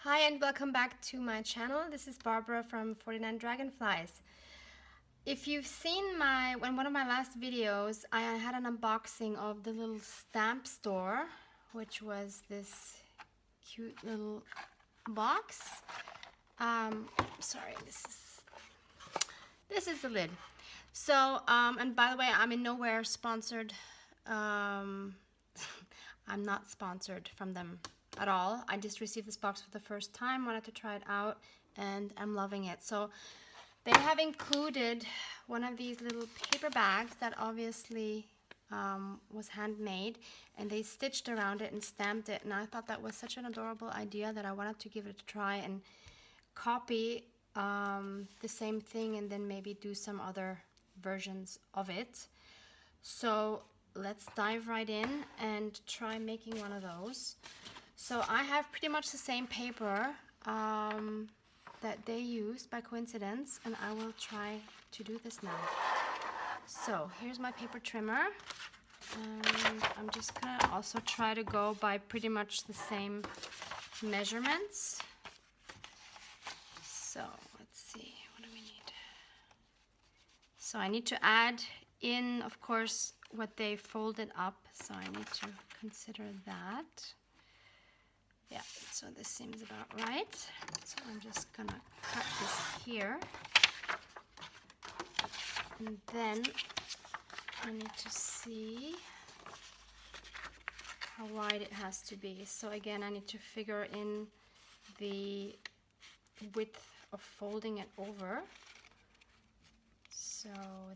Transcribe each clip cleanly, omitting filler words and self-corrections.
Hi and welcome back to my channel. This is Barbara from 49 Dragonflies. If you've seen one of my last videos, I had an unboxing of the little stamp store, which was this cute little box. Sorry, this is the lid. So, and by the way, I'm in nowhere sponsored. I'm not sponsored from them at all. I just received this box for the first time, wanted to try it out, and I'm loving it. So they have included one of these little paper bags that obviously was handmade, and they stitched around it and stamped it, and I thought that was such an adorable idea that I wanted to give it a try and copy the same thing and then maybe do some other versions of it. So let's dive right in and try making one of those. So I have pretty much the same paper that they used by coincidence, and I will try to do this now. So here's my paper trimmer, and I'm just gonna also try to go by pretty much the same measurements. So let's see, what do we need? So I need to add in, of course, what they folded up, so I need to consider that. Yeah, so this seems about right. So I'm just gonna cut this here. And then I need to see how wide it has to be. So again, I need to figure in the width of folding it over. So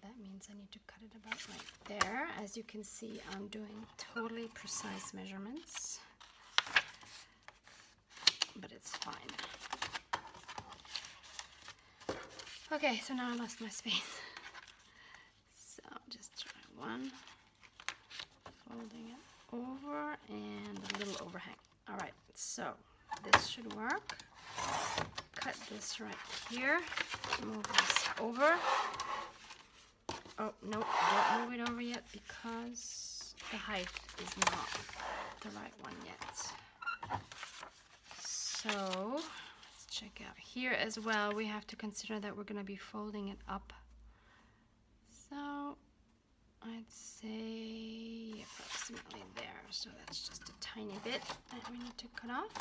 that means I need to cut it about right there. As you can see, I'm doing totally precise measurements, but it's fine. Okay, so now I lost my space. So just try one, folding it over and a little overhang. All right, so this should work. Cut this right here, move this over. Oh, no, don't move it over yet because the height is not the right one yet. So let's check out here as well. We have to consider that we're going to be folding it up. So I'd say approximately there. So that's just a tiny bit that we need to cut off.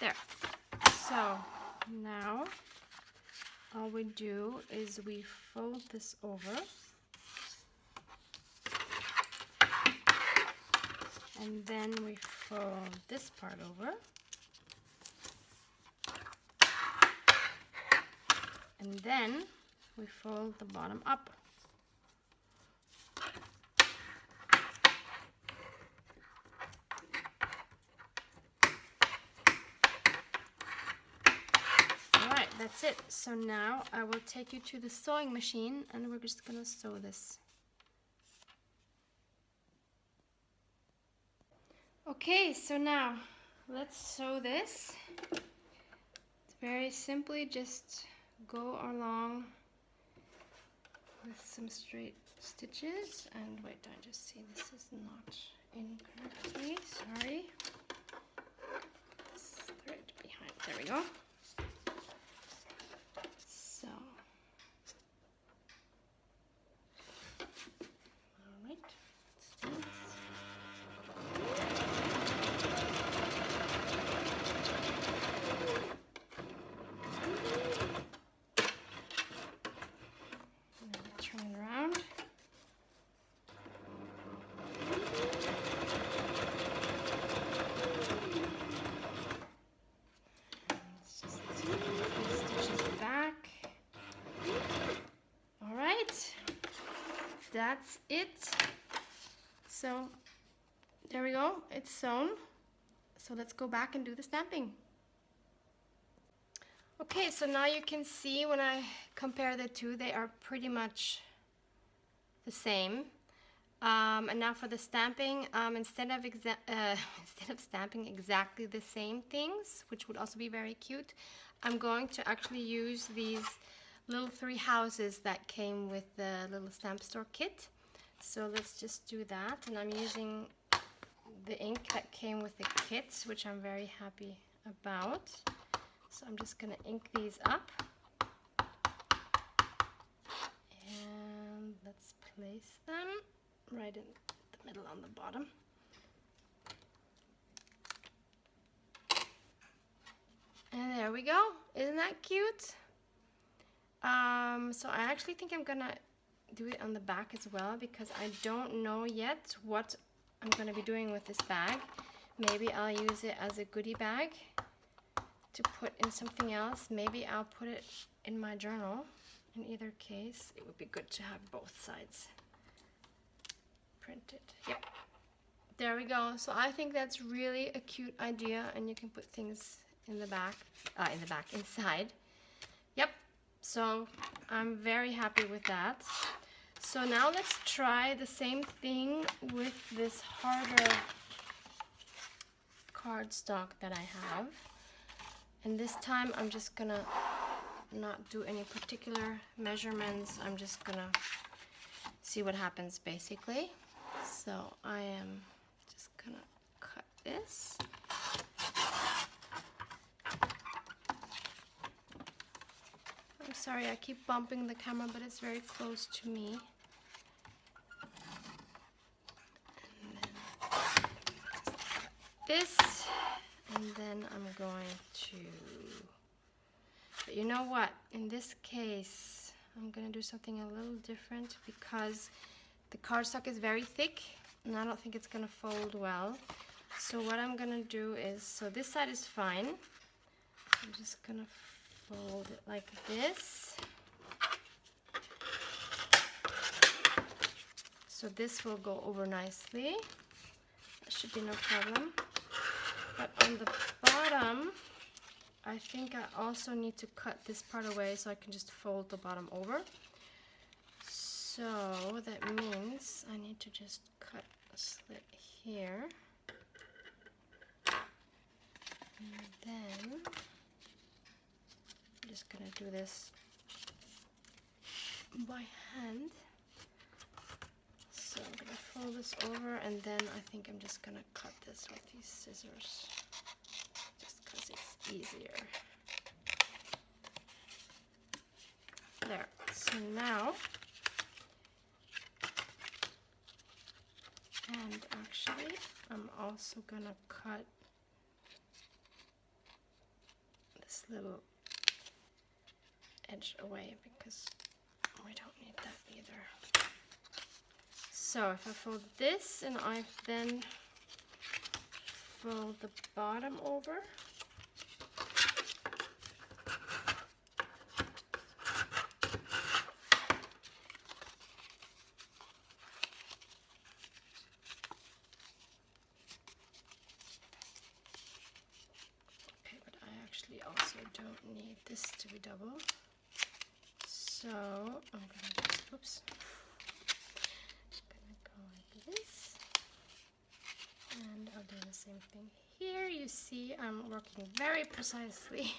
There. So now all we do is we fold this over. And then we fold this part over. And then we fold the bottom up. Alright, that's it. So now I will take you to the sewing machine and we're just gonna sew this. Okay, so now let's sew this. It's very simply just go along with some straight stitches, and wait, I just see this is not in correctly, sorry. This thread behind, there we go. So, all right, let's do this. Turn it around. Let's just stitches back. All right, that's it. So there we go, it's sewn. So let's go back and do the stamping. Okay, so now you can see when I compare the two, they are pretty much the same. And now for the stamping, instead of stamping exactly the same things, which would also be very cute, I'm going to actually use these little 3 houses that came with the little stamp store kit. So let's just do that. And I'm using the ink that came with the kit, which I'm very happy about. So I'm just gonna ink these up. And let's place them right in the middle on the bottom. And there we go. Isn't that cute? So I actually think I'm gonna do it on the back as well, because I don't know yet what I'm gonna be doing with this bag. Maybe I'll use it as a goodie bag to put in something else. Maybe I'll put it in my journal. In either case, it would be good to have both sides printed. Yep. There we go. So I think that's really a cute idea, and you can put things in the back, inside. Yep. So I'm very happy with that. So now let's try the same thing with this harder cardstock that I have. And this time I'm just gonna not do any particular measurements. I'm just gonna see what happens basically. So I am just gonna cut this. I'm sorry, I keep bumping the camera, but it's very close to me. And then just cut this, and then I'm going to, but you know what? In this case, I'm gonna do something a little different because the cardstock is very thick, and I don't think it's gonna fold well. So what I'm gonna do is, so this side is fine. I'm just gonna fold it like this. So this will go over nicely. That should be no problem. But on the bottom, I think I also need to cut this part away so I can just fold the bottom over. So that means I need to just cut a slit here. And then I'm just gonna do this by hand. So I'm gonna fold this over, and then I think I'm just gonna cut this with these scissors, just because it's easier. There. So now, and actually, I'm also gonna cut this little edge away because we don't need that either. So if I fold this and I then fold the bottom over, also don't need this to be double, so I'm gonna just, oops, gonna go like this, and I'll do the same thing here. You see I'm working very precisely.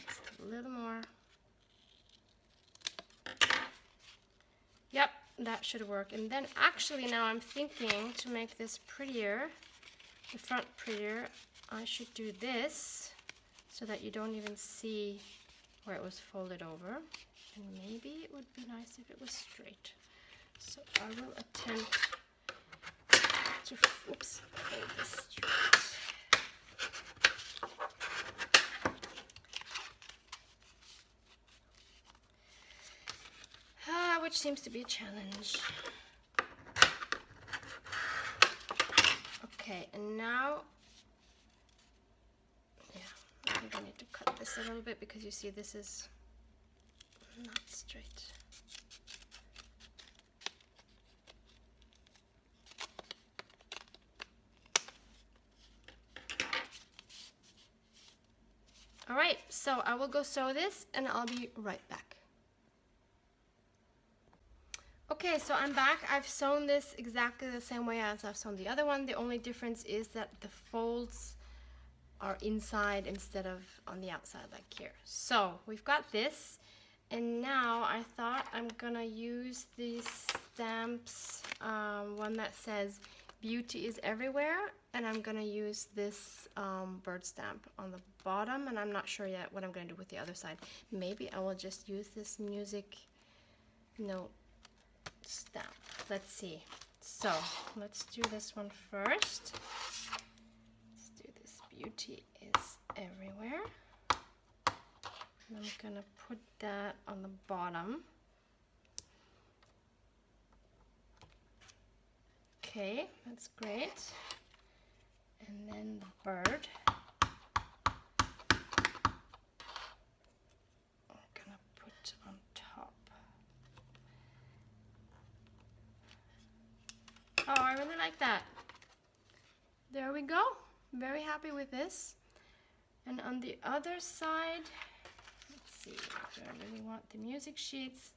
Just a little more. Yep, that should work. And then actually now I'm thinking to make this prettier, the front prettier, I should do this so that you don't even see where it was folded over. And maybe it would be nice if it was straight. So I will attempt to, oops, fold this straight. Which seems to be a challenge. Okay, and now, yeah, I think I need to cut this a little bit because you see this is not straight. All right, so I will go sew this and I'll be right back. Okay, so I'm back. I've sewn this exactly the same way as I've sewn the other one. The only difference is that the folds are inside instead of on the outside like here. So we've got this, And now I thought I'm gonna use these stamps, one that says beauty is everywhere, and I'm gonna use this bird stamp on the bottom, and I'm not sure yet what I'm gonna do with the other side. Maybe I will just use this music note stamp. Let's see. So let's do this one first. Let's do this beauty is everywhere. And I'm gonna put that on the bottom. Okay, that's great. And then the bird. I'm gonna put on top. Oh, I really like that. There we go. Very happy with this. And on the other side, let's see, do I really want the music sheets?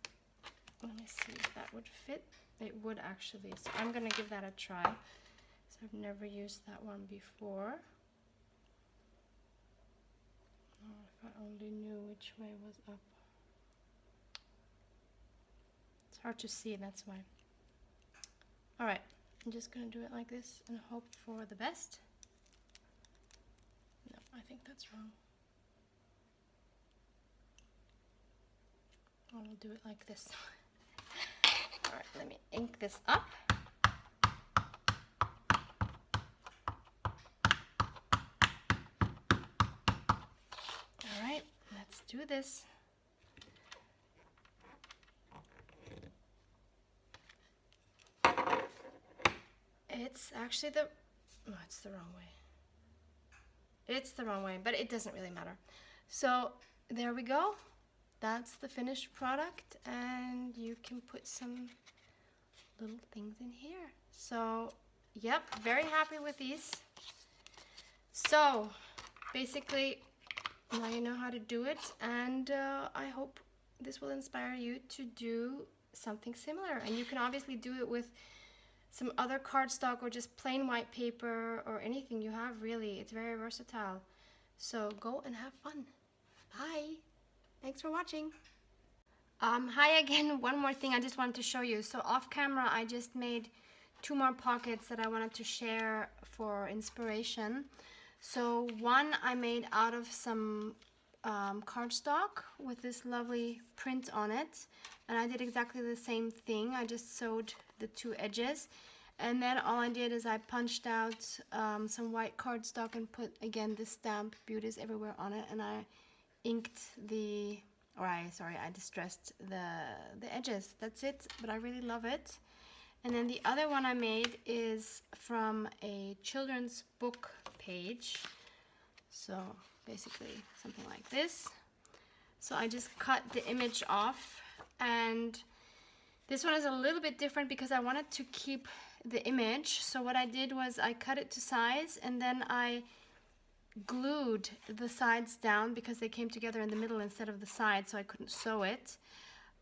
Let me see if that would fit. It would actually, so I'm gonna give that a try. So I've never used that one before. Oh, if I only knew which way was up. It's hard to see, that's why. All right, I'm just gonna do it like this and hope for the best. No, I think that's wrong. I'll do it like this. All right, let me ink this up. All right, let's do this. It's actually the, oh, it's the wrong way. It's the wrong way, but it doesn't really matter. So there we go. That's the finished product, and you can put some little things in here. So, yep, very happy with these. So, basically, now you know how to do it, and I hope this will inspire you to do something similar. And you can obviously do it with some other cardstock or just plain white paper or anything you have, really. It's very versatile. So go and have fun. Bye. Thanks for watching. Hi again. One more thing I just wanted to show you. So off camera, I just made 2 more pockets that I wanted to share for inspiration. So one I made out of some cardstock with this lovely print on it. And I did exactly the same thing. I just sewed the 2 edges. And then all I did is I punched out some white cardstock and put, again, this stamp, Beauty is Everywhere, on it. And I inked the, I distressed the edges. That's it, but I really love it. And then the other one I made is from a children's book page. So basically something like this. So I just cut the image off, and this one is a little bit different because I wanted to keep the image. So what I did was I cut it to size, and then I glued the sides down because they came together in the middle instead of the sides, so I couldn't sew it.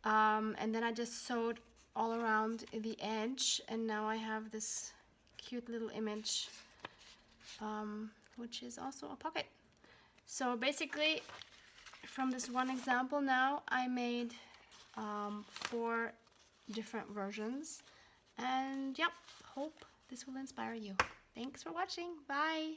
And then I just sewed all around the edge, and now I have this cute little image, which is also a pocket. So basically, from this one example now, I made 4 different versions, and yep, hope this will inspire you. Thanks for watching. Bye.